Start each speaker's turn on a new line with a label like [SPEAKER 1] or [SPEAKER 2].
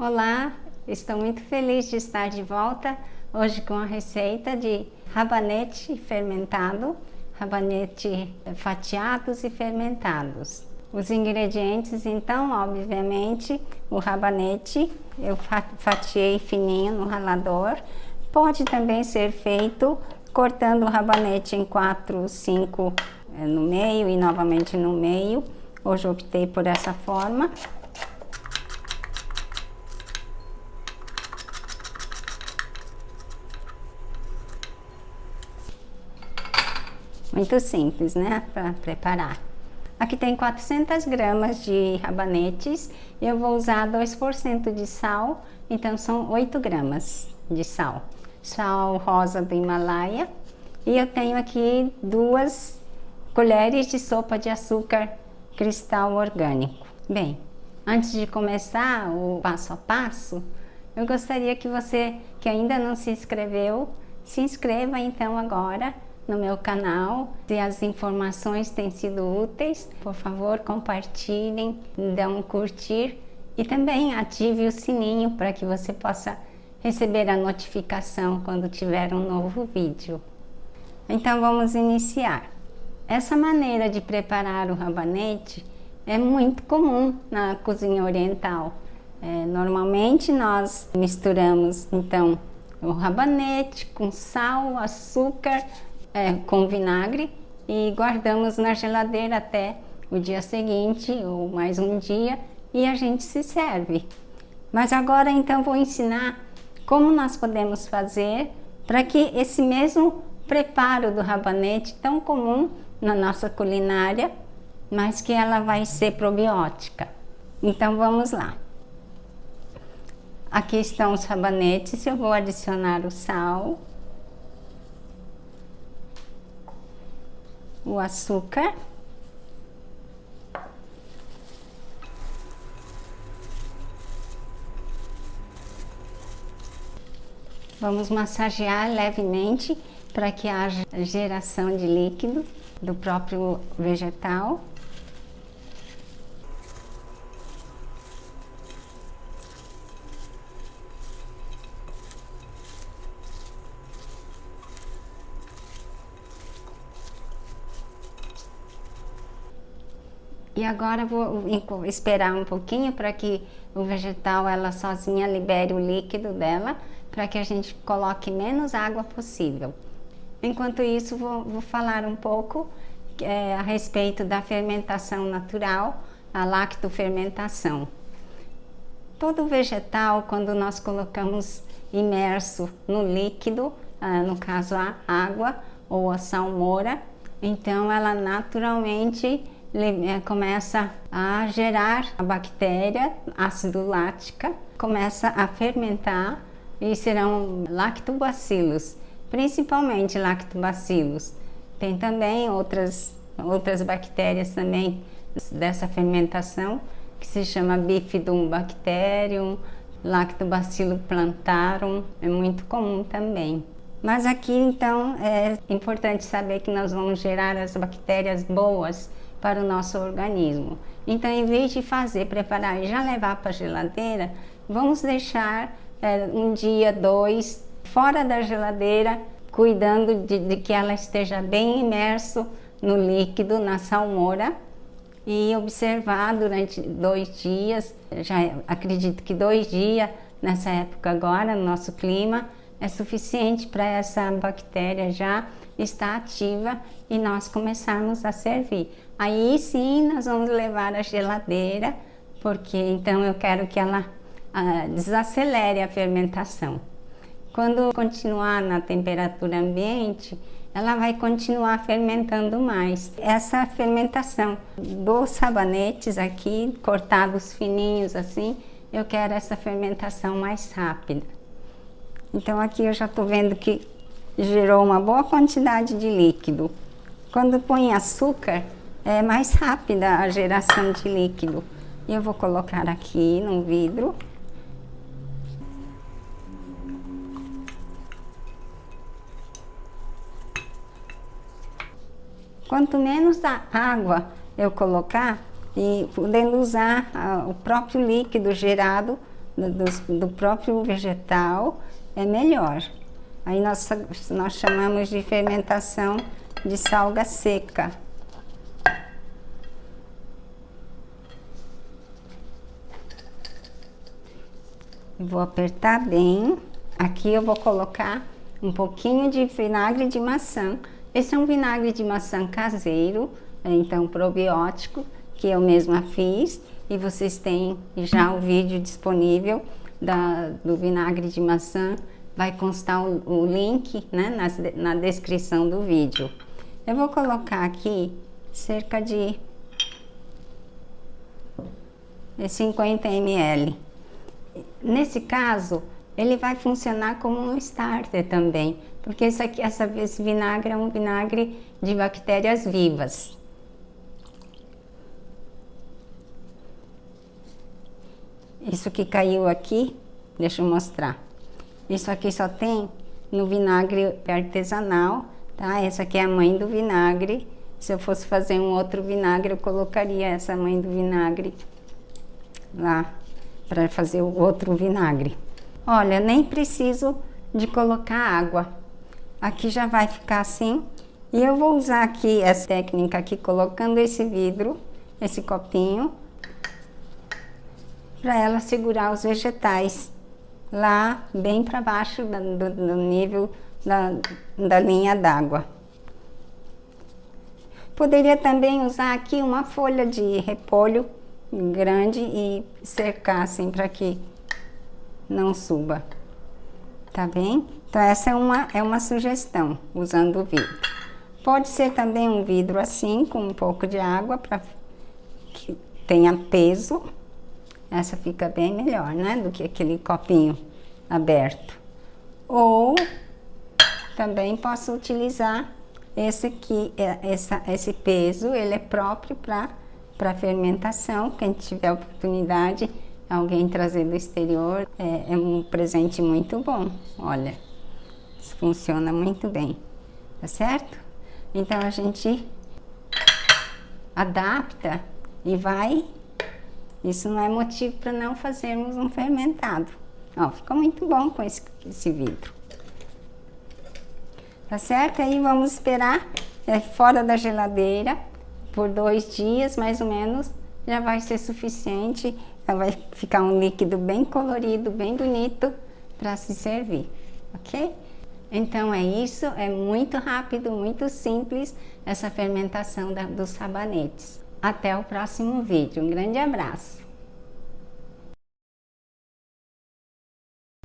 [SPEAKER 1] Olá, estou muito feliz de estar de volta hoje com a receita de rabanete fermentado, rabanete fatiados e fermentados. Os ingredientes, então, obviamente, o rabanete eu fatiei fininho no ralador. Pode também ser feito cortando o rabanete em 4, 5 no meio e novamente no meio. Hoje eu optei por essa forma. Muito simples, né, para preparar. Aqui tem 400 gramas de rabanetes. Eu vou usar 2% de sal, então são 8 gramas de sal. Sal rosa do Himalaia. E eu tenho aqui 2 colheres de sopa de açúcar cristal orgânico. Bem, antes de começar o passo a passo, eu gostaria que você que ainda não se inscreveu, se inscreva então agora no meu canal. Se as informações têm sido úteis, por favor, compartilhem, dê um curtir e também ative o sininho para que você possa receber a notificação quando tiver um novo vídeo. Então vamos iniciar. Essa maneira de preparar o rabanete é muito comum na cozinha oriental. Normalmente nós misturamos então o rabanete com sal, açúcar, com vinagre e guardamos na geladeira até o dia seguinte ou mais um dia e a gente se serve. Mas agora então vou ensinar como nós podemos fazer para que esse mesmo preparo do rabanete tão comum na nossa culinária, mas que ela vai ser probiótica. Então vamos lá. Aqui estão os rabanetes, eu vou adicionar o sal, o açúcar, vamos massagear levemente para que haja geração de líquido do próprio vegetal. E agora vou esperar um pouquinho para que o vegetal, ela sozinha libere o líquido dela, para que a gente coloque menos água possível. Enquanto isso, vou falar um pouco a respeito da fermentação natural, a lactofermentação. Todo vegetal, quando nós colocamos imerso no líquido, no caso a água ou a salmoura, então ela naturalmente começa a gerar a bactéria ácido lática, começa a fermentar e serão lactobacilos, principalmente lactobacilos. Tem também outras bactérias também dessa fermentação, que se chama Bifidum bacterium, Lactobacillus plantarum, é muito comum também. Mas aqui então é importante saber que nós vamos gerar as bactérias boas para o nosso organismo. Então, em vez de preparar e já levar para a geladeira, vamos deixar um dia, 2, fora da geladeira, cuidando de que ela esteja bem imerso no líquido, na salmoura, e observar durante 2 dias. Já acredito que 2 dias, nessa época agora, no nosso clima, é suficiente para essa bactéria já estar ativa e nós começarmos a servir. Aí sim nós vamos levar à geladeira, porque então eu quero que ela desacelere a fermentação. Quando continuar na temperatura ambiente, ela vai continuar fermentando mais. Essa fermentação dos rabanetes aqui, cortados fininhos assim, eu quero essa fermentação mais rápida. Então aqui eu já estou vendo que gerou uma boa quantidade de líquido. Quando põe açúcar, é mais rápida a geração de líquido. E eu vou colocar aqui num vidro. Quanto menos água eu colocar, e podendo usar o próprio líquido gerado do próprio vegetal é melhor. Aí nós chamamos de fermentação de salga seca. Vou apertar bem. Aqui eu vou colocar um pouquinho de vinagre de maçã. Esse é um vinagre de maçã caseiro, então probiótico, que eu mesma fiz. E vocês têm já o vídeo disponível do vinagre de maçã. Vai constar o link, né, na descrição do vídeo. Eu vou colocar aqui cerca de 50 ml. Nesse caso, ele vai funcionar como um starter também, porque esse vinagre é um vinagre de bactérias vivas. Isso que caiu aqui, deixa eu mostrar. Isso aqui só tem no vinagre artesanal, tá? Essa aqui é a mãe do vinagre. Se eu fosse fazer um outro vinagre, eu colocaria essa mãe do vinagre lá para fazer o outro vinagre. Olha, nem preciso de colocar água. Aqui já vai ficar assim. E eu vou usar aqui essa técnica aqui, colocando esse vidro, esse copinho, para ela segurar os vegetais lá bem para baixo do nível da linha d'água. Poderia também usar aqui uma folha de repolho grande e cercar assim para que não suba, tá bem? Então essa é uma sugestão, usando o vidro. Pode ser também um vidro assim, com um pouco de água, para que tenha peso. Essa fica bem melhor, né, do que aquele copinho aberto. Ou também posso utilizar esse aqui, esse peso, ele é próprio para fermentação. Quem tiver oportunidade, alguém trazer do exterior, é um presente muito bom. Olha, isso funciona muito bem, tá certo? Então a gente adapta e vai. Isso não é motivo para não fazermos um fermentado. Ó, ficou muito bom com esse vidro. Tá certo? Aí vamos esperar fora da geladeira por 2 dias, mais ou menos. Já vai ser suficiente. Vai ficar um líquido bem colorido, bem bonito para se servir, ok? Então é isso, é muito rápido, muito simples essa fermentação dos rabanetes. Até o próximo vídeo. Um grande abraço!